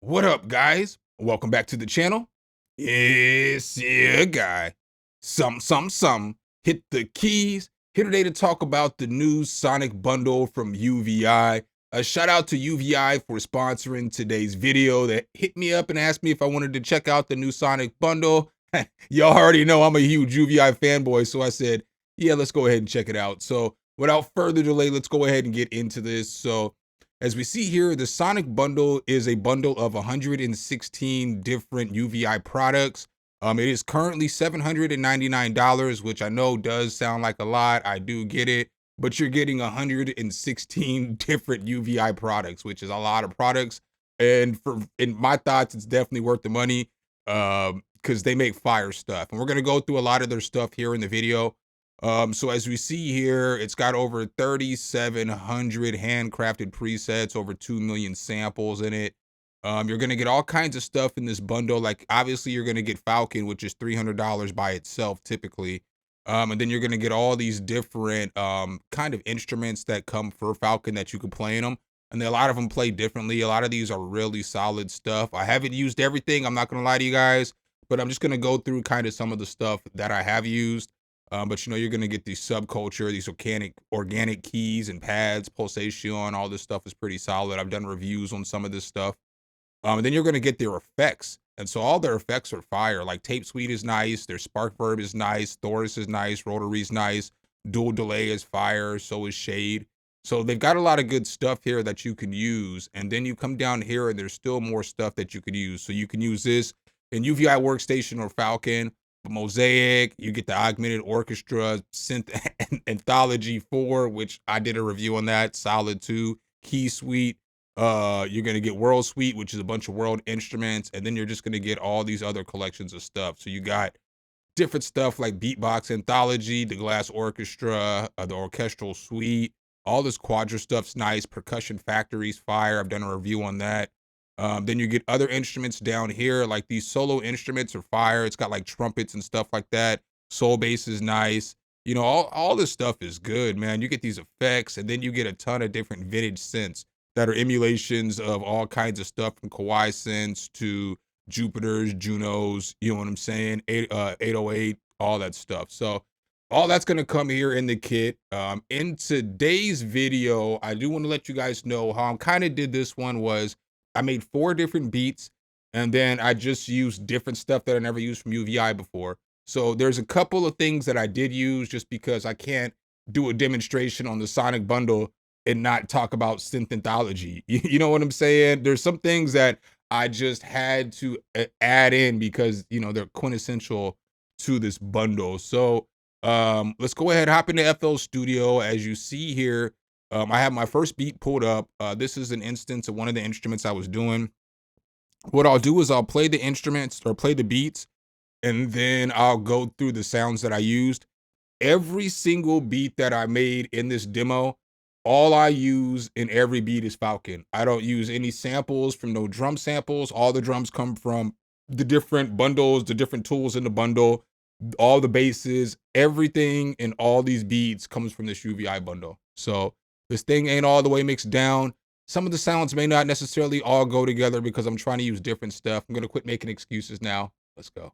What up, guys? Welcome back to the channel. It's your guy, Some. Hit the keys. Here today to talk about the new Sonic bundle from UVI. A shout out to UVI for sponsoring today's video. That hit me up and asked me if I wanted to check out the new Sonic bundle. Y'all already know I'm a huge UVI fanboy, so I said, yeah, let's go ahead and check it out. So without further delay, let's go ahead and get into this. So as we see here, the Sonic bundle is a bundle of 116 different UVI products. It is currently $799, which I know does sound like a lot. I do get it, but you're getting 116 different UVI products, which is a lot of products. And in my thoughts, it's definitely worth the money because they make fire stuff. And we're going to go through a lot of their stuff here in the video. So as we see here, it's got over 3,700 handcrafted presets, over 2 million samples in it. You're going to get all kinds of stuff in this bundle. Like obviously you're going to get Falcon, which is $300 by itself typically. And then you're going to get all these different kind of instruments that come for Falcon that you can play in them. And a lot of them play differently. A lot of these are really solid stuff. I haven't used everything. I'm not going to lie to you guys, but I'm just going to go through kind of some of the stuff that I have used. But you know, you're going to get these SubCulture, these organic keys and pads, Pulsacion, all this stuff is pretty solid. I've done reviews on some of this stuff. And then you're going to get their effects. And so all their effects are fire. Like Tape Suite is nice. Their Spark Verb is nice. Thoris is nice. Rotary is nice. Dual Delay is fire. So is Shade. So they've got a lot of good stuff here that you can use. And then you come down here and there's still more stuff that you could use. So you can use this in UVI Workstation or Falcon. Mosaic, you get the Augmented Orchestra, Synth Anthology 4, which I did a review on that, solid too. Key Suite, you're gonna get World Suite, which is a bunch of world instruments, and then you're just gonna get all these other collections of stuff. So you got different stuff like Beatbox Anthology, the Glass Orchestra, the Orchestral Suite, all this Quadra stuff's nice. Percussion Factory's fire. I've done a review on that. Then you get other instruments down here, like these solo instruments are fire. It's got like trumpets and stuff like that. Soul bass is nice. You know, all this stuff is good, man. You get these effects, and then you get a ton of different vintage synths that are emulations of all kinds of stuff from Kawaii synths to Jupiters, Junos, you know what I'm saying? 808, all that stuff. So all that's going to come here in the kit. In today's video, I do want to let you guys know how I kind of did this one was I made 4 different beats, and then I just used different stuff that I never used from UVI before. So there's a couple of things that I did use just because I can't do a demonstration on the Sonic bundle and not talk about Synth Anthology. You know what I'm saying? There's some things that I just had to add in because, you know, they're quintessential to this bundle. So let's go ahead, hop into FL Studio. As you see here, I have my first beat pulled up. This is an instance of one of the instruments I was doing. What I'll do is I'll play the instruments or play the beats, and then I'll go through the sounds that I used. Every single beat that I made in this demo, all I use in every beat is Falcon. I don't use any samples from no drum samples. All the drums come from the different bundles, the different tools in the bundle, all the basses, everything in all these beats comes from this UVI bundle. So this thing ain't all the way mixed down. Some of the sounds may not necessarily all go together because I'm trying to use different stuff. I'm going to quit making excuses now. Let's go.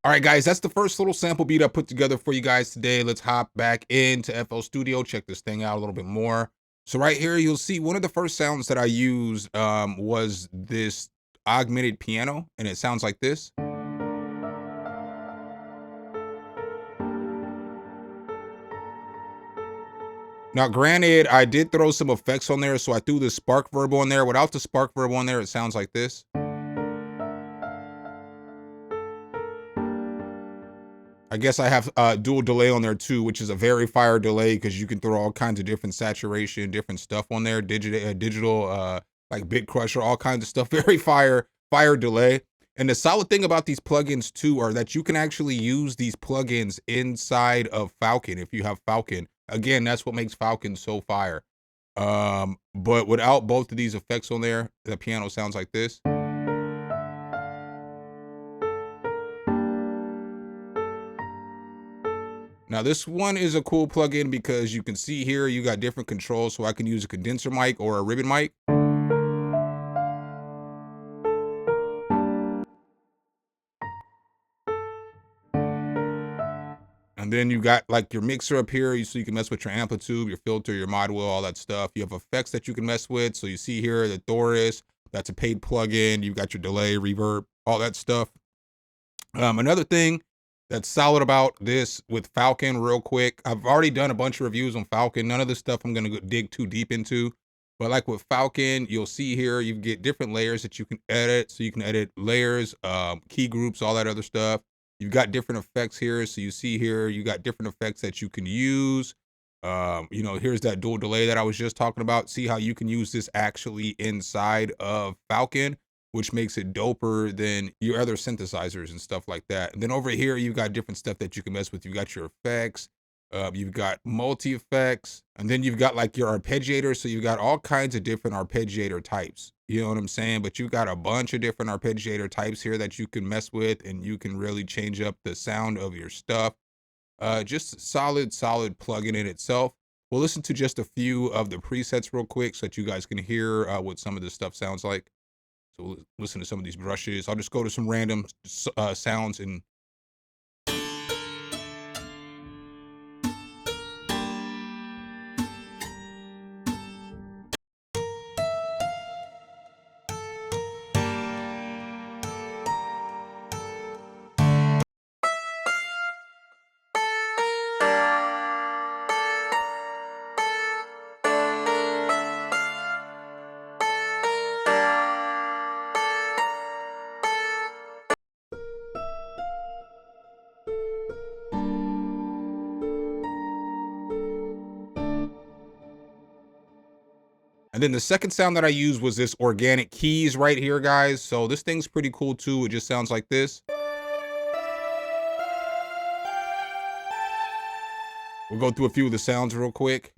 All right, guys, that's the first little sample beat I put together for you guys today. Let's hop back into FL Studio, check this thing out a little bit more. So right here, you'll see one of the first sounds that I used was this augmented piano, and it sounds like this. Now, granted, I did throw some effects on there, so I threw the Spark Verb on there. Without the Spark Verb on there, it sounds like this. I guess I have dual delay on there too, which is a very fire delay because you can throw all kinds of different saturation, different stuff on there, digital like Bit Crusher, all kinds of stuff. Very fire delay. And the solid thing about these plugins too are that you can actually use these plugins inside of Falcon if you have Falcon. Again, that's what makes Falcon so fire. But without both of these effects on there, the piano sounds like this. Now this one is a cool plugin because you can see here you got different controls, so I can use a condenser mic or a ribbon mic. And then you got like your mixer up here, so you can mess with your amplitude, your filter, your module, all that stuff. You have effects that you can mess with. So you see here the Thoris, that's a paid plugin. You've got your delay, reverb, all that stuff. Another thing that's solid about this with Falcon real quick, I've already done a bunch of reviews on Falcon. None of this stuff I'm gonna dig too deep into, but like with Falcon, you'll see here, you get different layers that you can edit. So you can edit layers, key groups, all that other stuff. You've got different effects here. So you see here, you got different effects that you can use. You know, here's that dual delay that I was just talking about. See how you can use this actually inside of Falcon, which makes it doper than your other synthesizers and stuff like that. And then over here, you've got different stuff that you can mess with. You got your effects, you've got multi effects, and then you've got like your arpeggiator. So you've got all kinds of different arpeggiator types. You know what I'm saying? But you've got a bunch of different arpeggiator types here that you can mess with, and you can really change up the sound of your stuff. Just solid plugin in itself. We'll listen to just a few of the presets real quick so that you guys can hear what some of this stuff sounds like. So we'll listen to some of these brushes. I'll just go to some random sounds and then the second sound that I used was this organic keys right here, guys. So this thing's pretty cool too. It just sounds like this. We'll go through a few of the sounds real quick.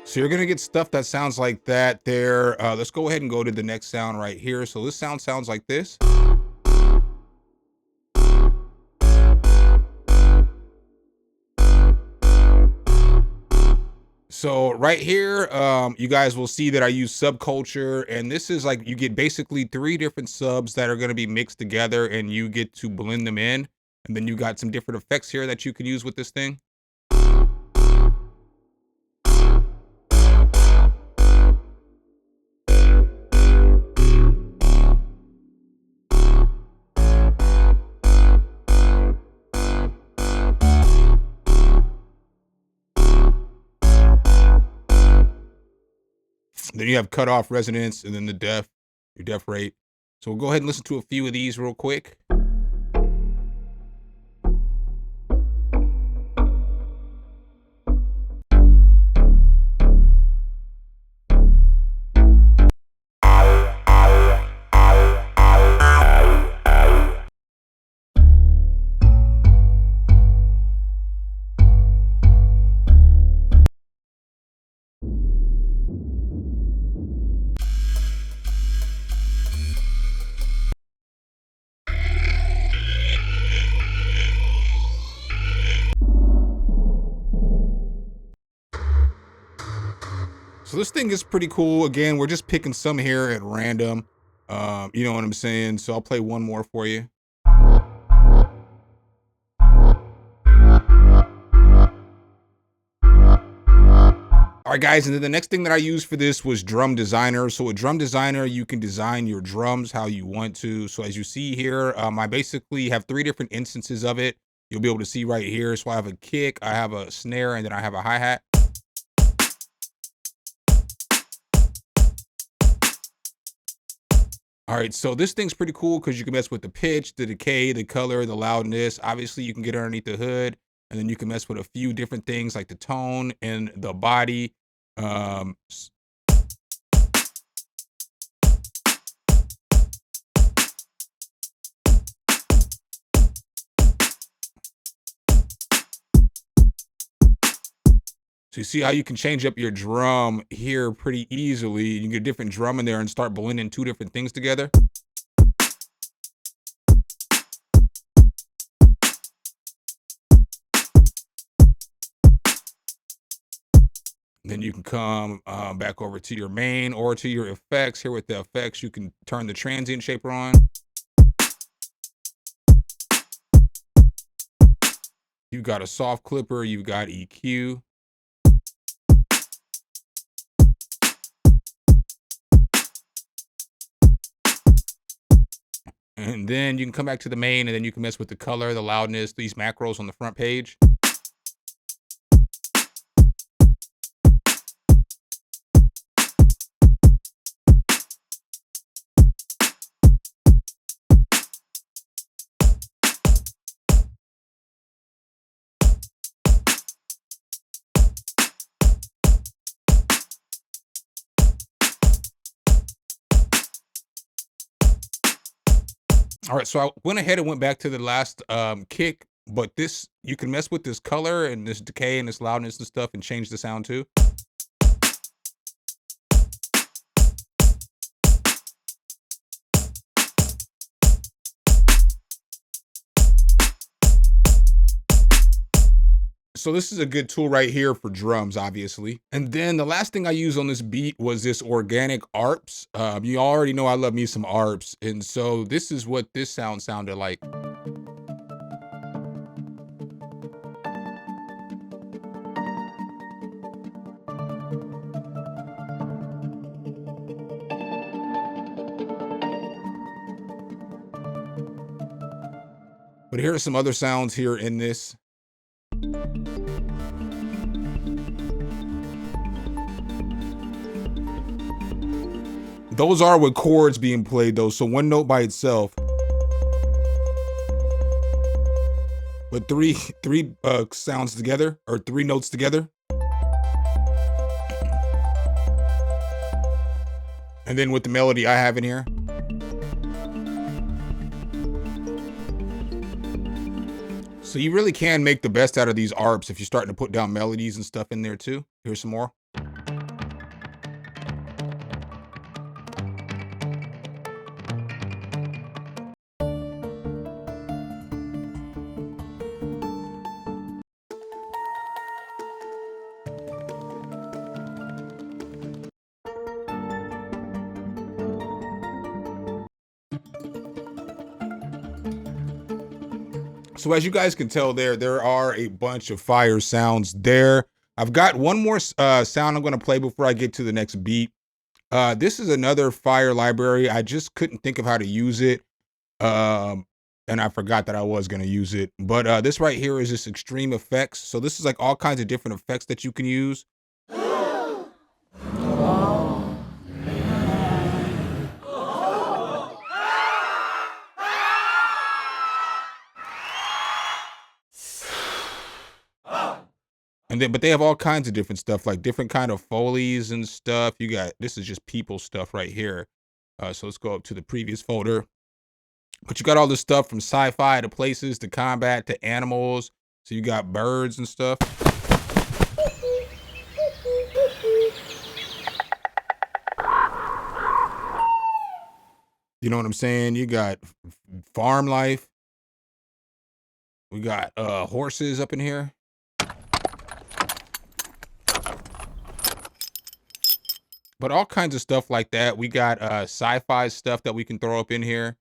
So you're gonna get stuff that sounds like that there. Let's go ahead and go to the next sound right here. So this sound sounds like this. So right here, you guys will see that I use SubCulture, and this is like, you get basically 3 different subs that are gonna be mixed together and you get to blend them in. And then you got some different effects here that you can use with this thing. Then you have cutoff, resonance, and then the def, your def rate. So we'll go ahead and listen to a few of these real quick. So this thing is pretty cool. Again, we're just picking some here at random. You know what I'm saying? So I'll play one more for you. All right, guys, and then the next thing that I used for this was Drum Designer. So with Drum Designer, you can design your drums how you want to. So as you see here, I basically have 3 different instances of it. You'll be able to see right here. So I have a kick, I have a snare, and then I have a hi-hat. All right, so this thing's pretty cool because you can mess with the pitch, the decay, the color, the loudness. Obviously, you can get underneath the hood, and then you can mess with a few different things like the tone and the body. So you see how you can change up your drum here pretty easily. You can get a different drum in there and start blending 2 different things together. Then you can come back over to your main or to your effects. Here with the effects, you can turn the transient shaper on. You've got a soft clipper, you've got EQ. And then you can come back to the main, and then you can mess with the color, the loudness, these macros on the front page. All right, so I went ahead and went back to the last kick, but this, you can mess with this color and this decay and this loudness and stuff and change the sound too. So this is a good tool right here for drums, obviously. And then the last thing I used on this beat was this organic Arps. You already know I love me some Arps. And so this is what this sound sounded like. But here are some other sounds here in this. Those are with chords being played though, so one note by itself. But three sounds together, or 3 notes together. And then with the melody I have in here. So you really can make the best out of these Arps if you're starting to put down melodies and stuff in there too. Here's some more. So as you guys can tell there are a bunch of fire sounds there. I've got one more sound I'm going to play before I get to the next beat. This is another fire library. I just couldn't think of how to use it. And I forgot that I was going to use it. But this right here is just extreme effects. So this is like all kinds of different effects that you can use. And then, but they have all kinds of different stuff, like different kind of Foleys and stuff. You got, this is just people stuff right here. So let's go up to the previous folder. But you got all this stuff from sci-fi to places to combat to animals. So you got birds and stuff. You know what I'm saying? You got farm life. We got horses up in here. But all kinds of stuff like that. We got sci-fi stuff that we can throw up in here.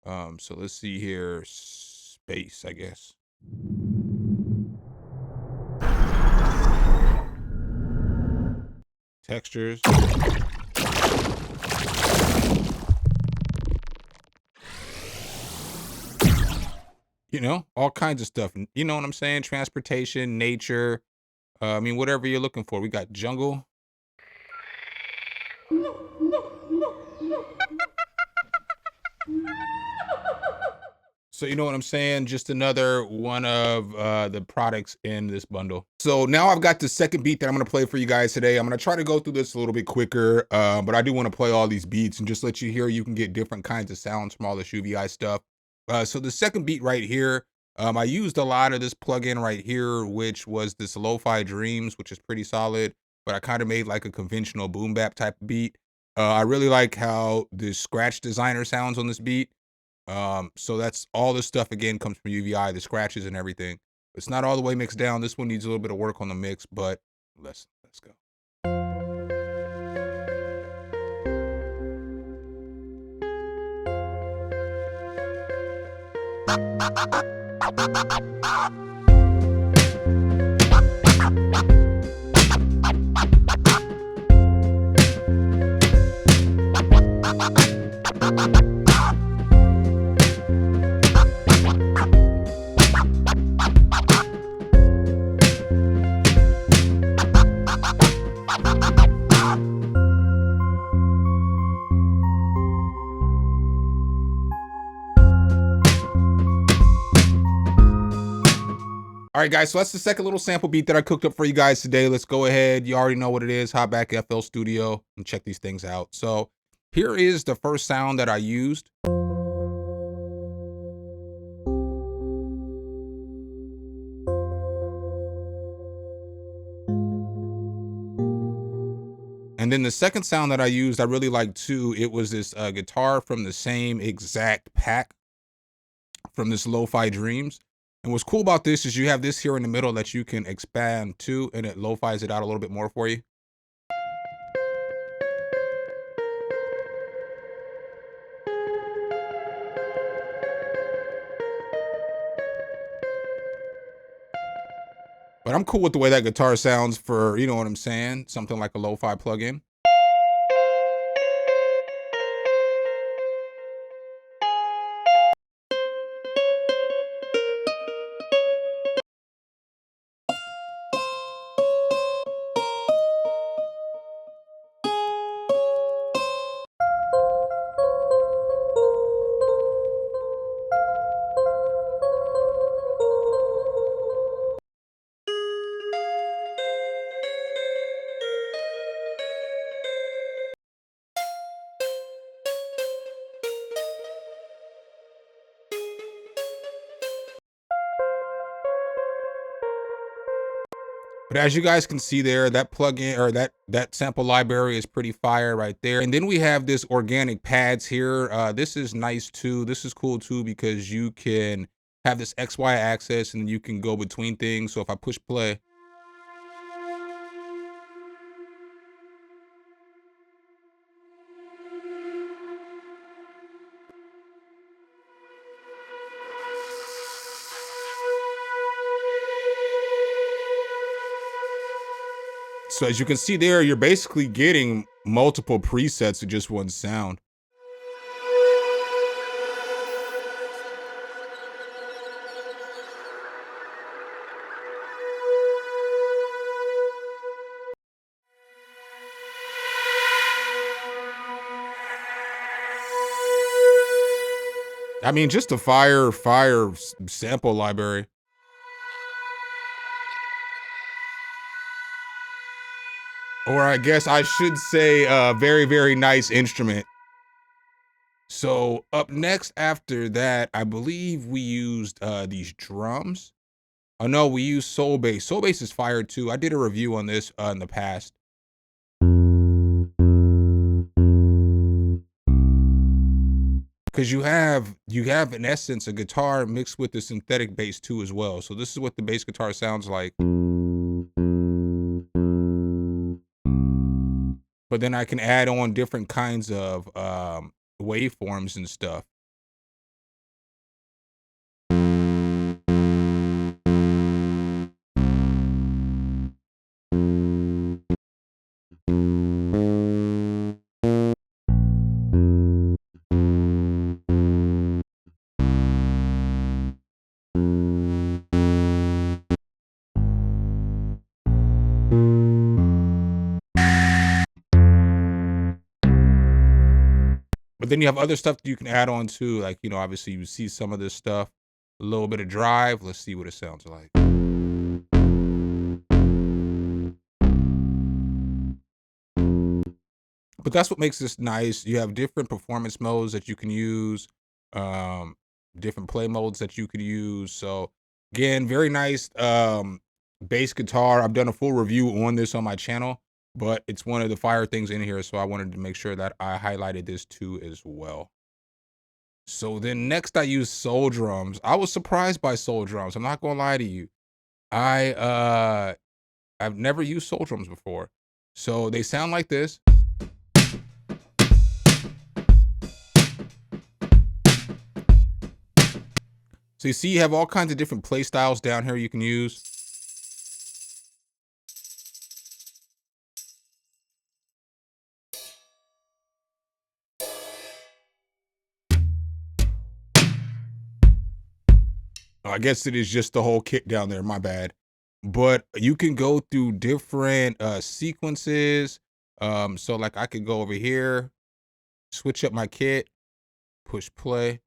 So let's see here. Space, I guess. Textures. You know, all kinds of stuff. You know what I'm saying? Transportation, nature. I mean, whatever you're looking for. We got jungle. So you know what I'm saying? Just another one of the products in this bundle. So now I've got the second beat that I'm going to play for you guys today. I'm going to try to go through this a little bit quicker, but I do want to play all these beats and just let you hear you can get different kinds of sounds from all this UVI stuff. So the second beat right here, I used a lot of this plugin right here, which was this LoFi Dreams, which is pretty solid, but I kind of made like a conventional boom bap type of beat. I really like how the scratch designer sounds on this beat. So that's all this stuff again comes from UVI, the scratches and everything. It's not all the way mixed down. This one needs a little bit of work on the mix, but let's go. All right, guys, so that's the second little sample beat that I cooked up for you guys today. Let's go ahead. You already know what it is. Hop back FL Studio and check these things out. So here is the first sound that I used. And then the second sound that I used, I really liked too. It was this guitar from the same exact pack from this LoFi Dreams. And what's cool about this is you have this here in the middle that you can expand to, and it lo-fi's it out a little bit more for you. But I'm cool with the way that guitar sounds for, you know what I'm saying, something like a lo-fi plugin. But as you guys can see there, that plugin or that sample library is pretty fire right there. And then we have this organic pads here. This is nice too. This is cool too because you can have this XY axis and you can go between things. So if I push play, so as you can see there, you're basically getting multiple presets of just one sound. I mean, just a fire sample library. Or I guess I should say a very, very nice instrument. So up next after that, I believe we used these drums. Oh no, we used Soul Bass. Soul Bass is fire too. I did a review on this in the past. Because you have in essence a guitar mixed with the synthetic bass too as well. So this is what the bass guitar sounds like. but then I can add on different kinds of waveforms and stuff. But then you have other stuff that you can add on too. Like, you know, obviously you see some of this stuff, a little bit of drive. Let's see what it sounds like. But that's what makes this nice. You have different performance modes that you can use, um, different play modes that you could use. So again, very nice bass guitar. I've done a full review on this on my channel, but it's one of the fire things in here. So I wanted to make sure that I highlighted this too as well. So then next I use Soul Drums. I was surprised by Soul Drums. I'm not gonna lie to you. I've never used Soul Drums before. So they sound like this. So you see you have all kinds of different play styles down here you can use. I guess it is just the whole kit down there, my bad. But you can go through different sequences. So like I could go over here, switch up my kit, push play.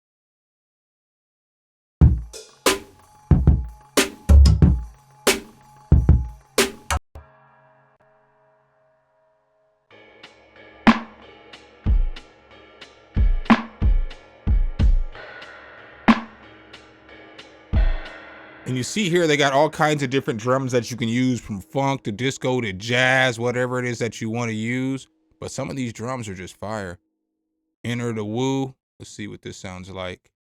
And you see here, they got all kinds of different drums that you can use, from funk to disco to jazz, whatever it is that you want to use. But some of these drums are just fire. Enter the woo. Let's see what this sounds like.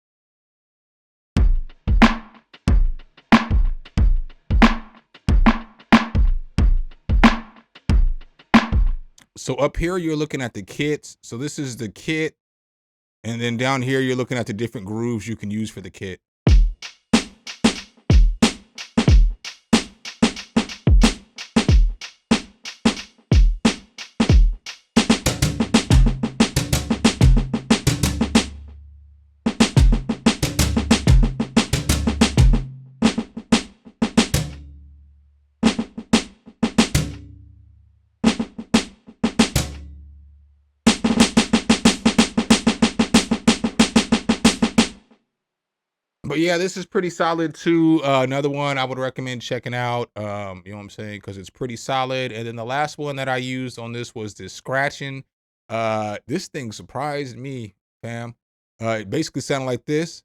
So up here, you're looking at the kits. So this is the kit. And then down here, you're looking at the different grooves you can use for the kit. But yeah, this is pretty solid too. Another one I would recommend checking out, you know what I'm saying? Because it's pretty solid. And then the last one that I used on this was this scratching. This thing surprised me, fam. It basically sounded like this.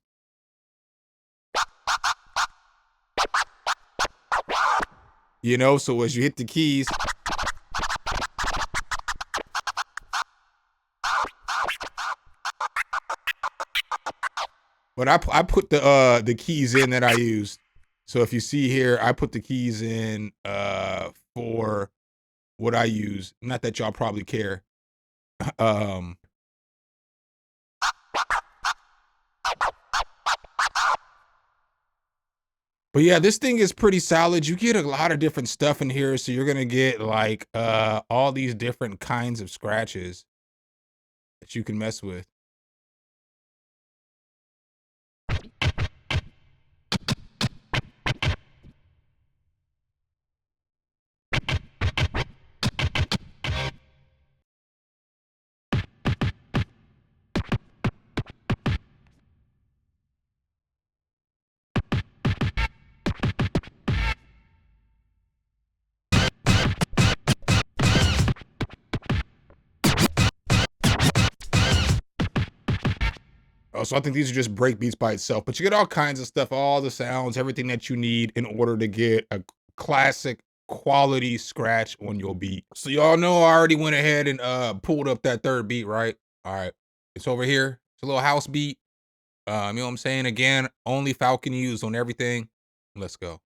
You know, so as you hit the keys, but I put the keys in that I used. So if you see here, I put the keys in for what I use. Not that y'all probably care. But yeah, this thing is pretty solid. You get a lot of different stuff in here. So you're gonna get like all these different kinds of scratches that you can mess with. So I think these are just break beats by itself, but you get all kinds of stuff, all the sounds, everything that you need in order to get a classic quality scratch on your beat. So y'all know I already went ahead and pulled up that third beat, right? All right, it's over here. It's a little house beat. You know what I'm saying? Again, only Falcon used on everything. Let's go.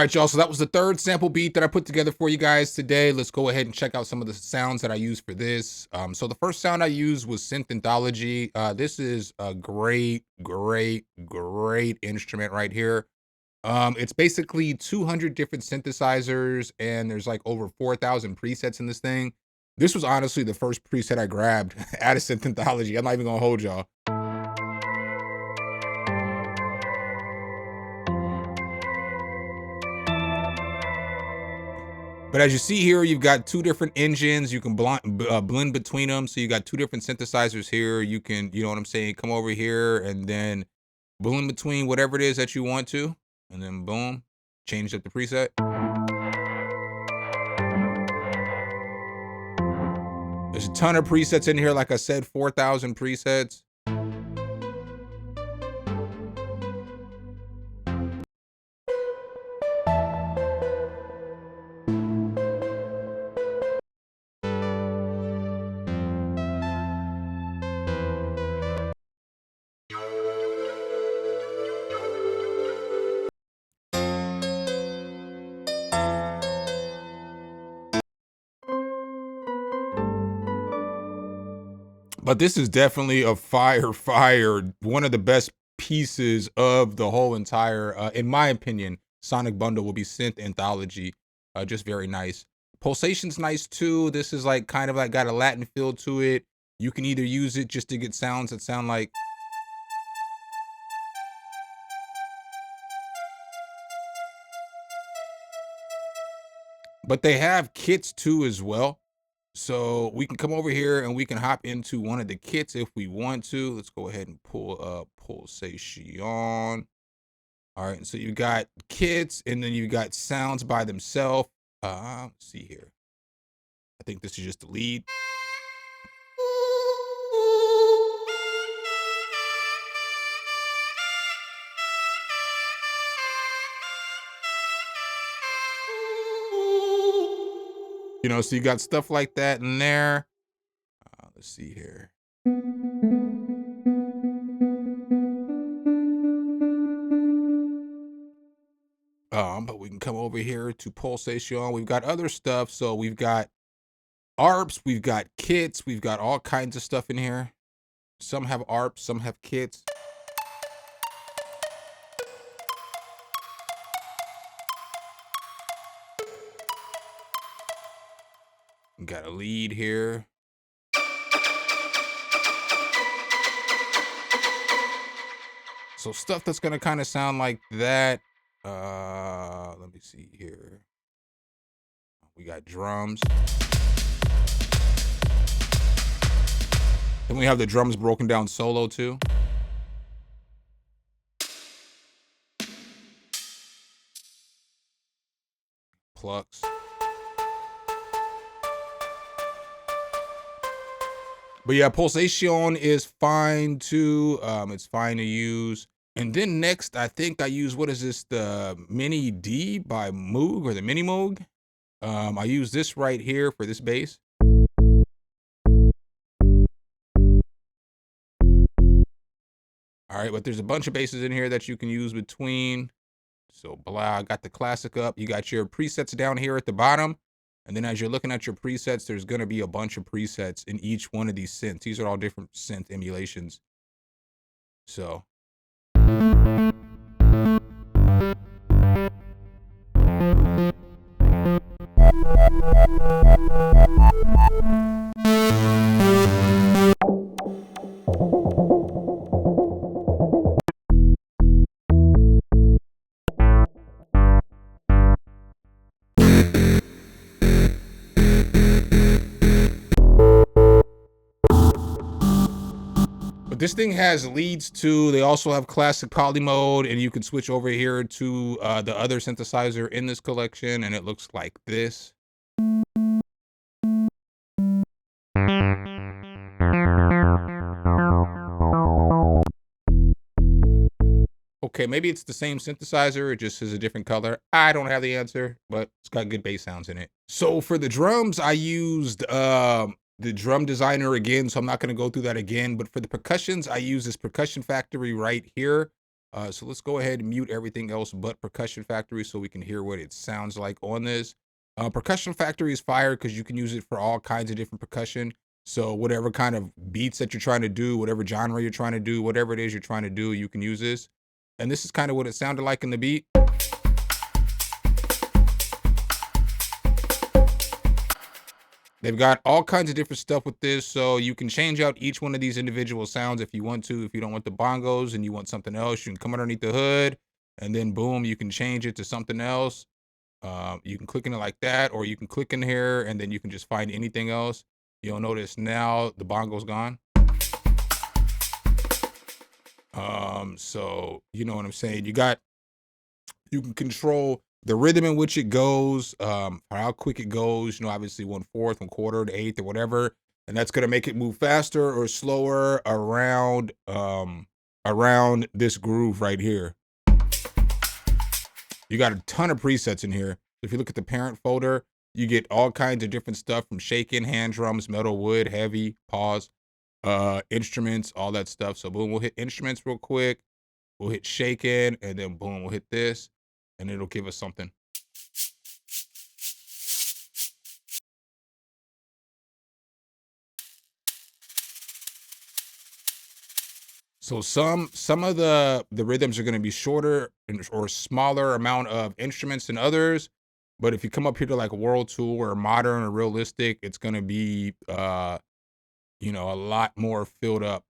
right, y'all. So that was the third sample beat that I put together for you guys today. Let's go ahead and check out some of the sounds that I used for this. So the first sound I used was Synth Anthology. This is a great instrument right here. It's basically 200 different synthesizers, and there's like over 4,000 presets in this thing. This was honestly the first preset I grabbed out of Synth Anthology. I'm not even gonna hold y'all. But as you see here, you've got two different engines. You can blend between them. So you got two different synthesizers here. You can, you know what I'm saying, come over here and then blend between whatever it is that you want to. And then boom, change up the preset. There's a ton of presets in here. Like I said, 4,000 presets. But this is definitely a fire, one of the best pieces of the whole entire, in my opinion, Sonic bundle will be Synth Anthology. Just very nice. Pulsation's nice too. This is like kind of like got a Latin feel to it. You can either use it just to get sounds that sound like, but they have kits too as well. So we can come over here and we can hop into one of the kits if we want to. Let's go ahead and pull up Pulsacion. All right, so you got kits and then you got sounds by themselves. Let's see here. I think this is just the lead. You know, so you got stuff like that in there. Let's see here. But we can come over here to Pulsacion. We've got other stuff. So we've got Arps, we've got kits, we've got all kinds of stuff in here. Some have Arps, some have kits. We got a lead here. So stuff that's gonna kind of sound like that. Let me see here. We got drums. Then we have the drums broken down solo too. Plucks. But yeah, Pulsacion is fine too. It's fine to use. And then next, I think I use, what is this? The Mini D by Moog, or the Mini Moog. I use this right here for this bass. All right, but there's a bunch of basses in here that you can use between. So blah, I got the classic up. You got your presets down here at the bottom. And then as you're looking at your presets, there's gonna be a bunch of presets in each one of these synths. These are all different synth emulations. So. But this thing has leads too. They also have classic poly mode, and you can switch over here to the other synthesizer in this collection, and it looks like this. Okay, maybe it's the same synthesizer, it just is a different color. I don't have the answer, but it's got good bass sounds in it. So for the drums, I used the drum designer again, so I'm not gonna go through that again. But for the percussions, I use this Percussion Factory right here. So let's go ahead and mute everything else but Percussion Factory so we can hear what it sounds like on this. Percussion Factory is fire because you can use it for all kinds of different percussion. So whatever kind of beats that you're trying to do, whatever genre you're trying to do, whatever it is you're trying to do, you can use this. And this is kind of what it sounded like in the beat. They've got all kinds of different stuff with this, so you can change out each one of these individual sounds if you want to. If you don't want the bongos and you want something else, you can come underneath the hood, and then boom, you can change it to something else. You can click in it like that, or you can click in here, and then you can just find anything else. You'll notice now the bongo's gone. So you know what I'm saying? You can control the rhythm in which it goes, or how quick it goes, you know, obviously 1/4, 1/4, the eighth, or whatever. And that's gonna make it move faster or slower around this groove right here. You got a ton of presets in here. If you look at the parent folder, you get all kinds of different stuff from shaking, hand drums, metal, wood, heavy, pause, instruments, all that stuff. So boom, we'll hit instruments real quick. We'll hit shaking, and then boom, we'll hit this, and it'll give us something. So some of the rhythms are going to be shorter or smaller amount of instruments than others. But if you come up here to like a world tour or modern or realistic, it's going to be, you know, a lot more filled up.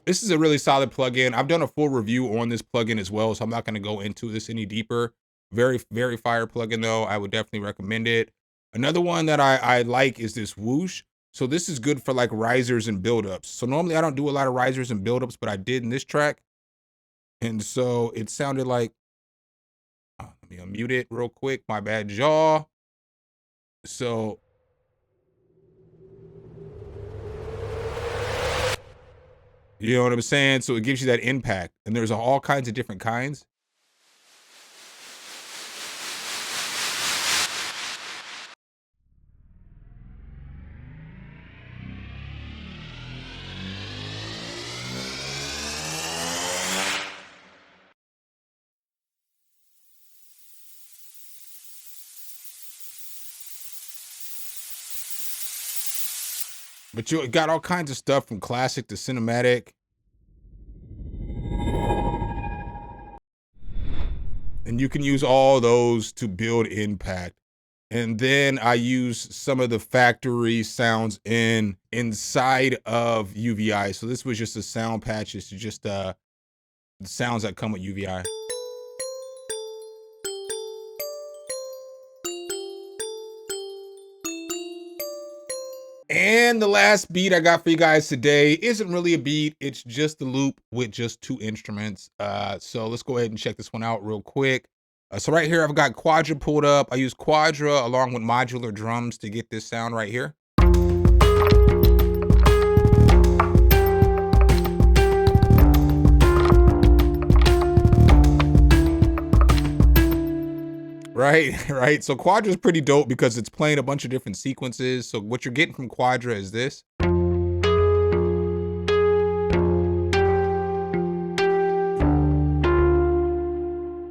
This is a really solid plugin. I've done a full review on this plugin as well, so I'm not going to go into this any deeper. Very, very fire plugin though. I would definitely recommend it. Another one that I like is this Whoosh. So this is good for like risers and buildups. So normally I don't do a lot of risers and buildups, but I did in this track. And so it sounded like, let me unmute it real quick. My bad, jaw. So you know what I'm saying? So it gives you that impact. And there's all kinds of different kinds. But you got all kinds of stuff from classic to cinematic. And you can use all those to build impact. And then I use some of the factory sounds inside of UVI. So this was just a sound patch. It's just the sounds that come with UVI. And the last beat I got for you guys today isn't really a beat. It's just a loop with just 2 instruments. So let's go ahead and check this one out real quick. So right here, I've got Quadra pulled up. I use Quadra along with Modular Drums to get this sound right here. Right. So Quadra is pretty dope because it's playing a bunch of different sequences. So what you're getting from Quadra is this.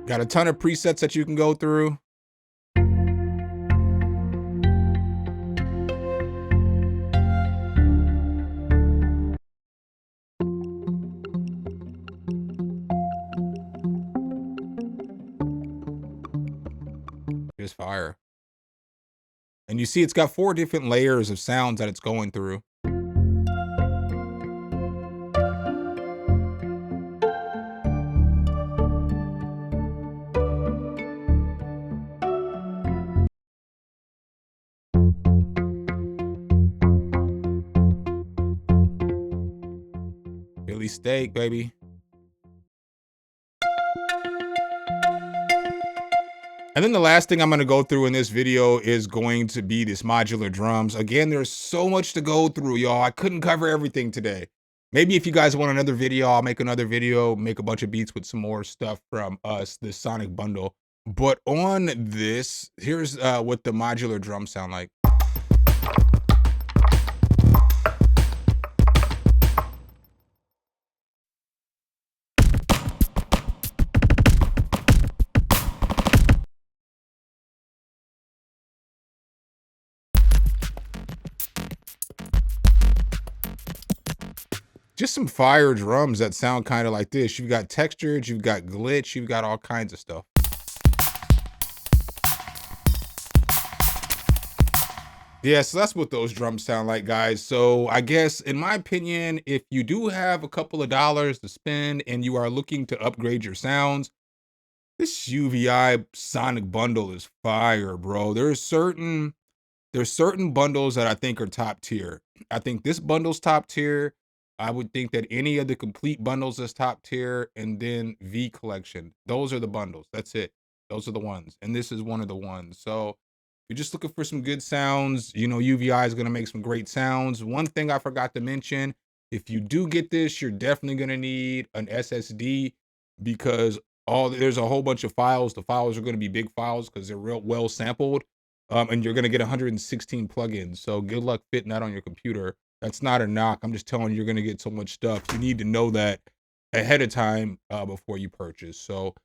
Got a ton of presets that you can go through. Just fire. And you see it's got 4 different layers of sounds that it's going through. Philly steak, baby. And then the last thing I'm going to go through in this video is going to be this Modular Drums. Again, there's so much to go through, y'all. I couldn't cover everything today. Maybe if you guys want another video, I'll make another video, make a bunch of beats with some more stuff from us, this Sonic bundle. But on this, here's what the modular drums sound like. Just some fire drums that sound kind of like this. You've got textured, you've got glitch, you've got all kinds of stuff. Yeah, so that's what those drums sound like, guys. So I guess, in my opinion, if you do have a couple of dollars to spend and you are looking to upgrade your sounds, this UVI Sonic bundle is fire, bro. There's certain bundles that I think are top tier. I think this bundle's top tier. I would think that any of the complete bundles is top tier, and then V collection. Those are the bundles. That's it. Those are the ones. And this is one of the ones. So if you're just looking for some good sounds, you know, UVI is going to make some great sounds. One thing I forgot to mention, if you do get this, you're definitely going to need an SSD, because there's a whole bunch of files. The files are going to be big files because they're real well sampled. And you're going to get 116 plugins. So good luck fitting that on your computer. That's not a knock. I'm just telling you, you're going to get so much stuff. You need to know that ahead of time before you purchase. So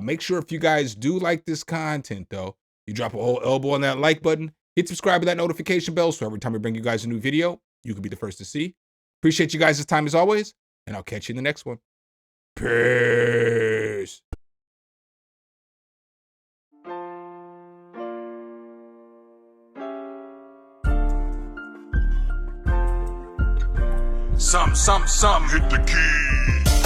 make sure, if you guys do like this content, though, you drop a whole elbow on that like button, hit subscribe with that notification bell, so every time we bring you guys a new video, you can be the first to see. Appreciate you guys' time as always, and I'll catch you in the next one. Peace. Sum, hit the key.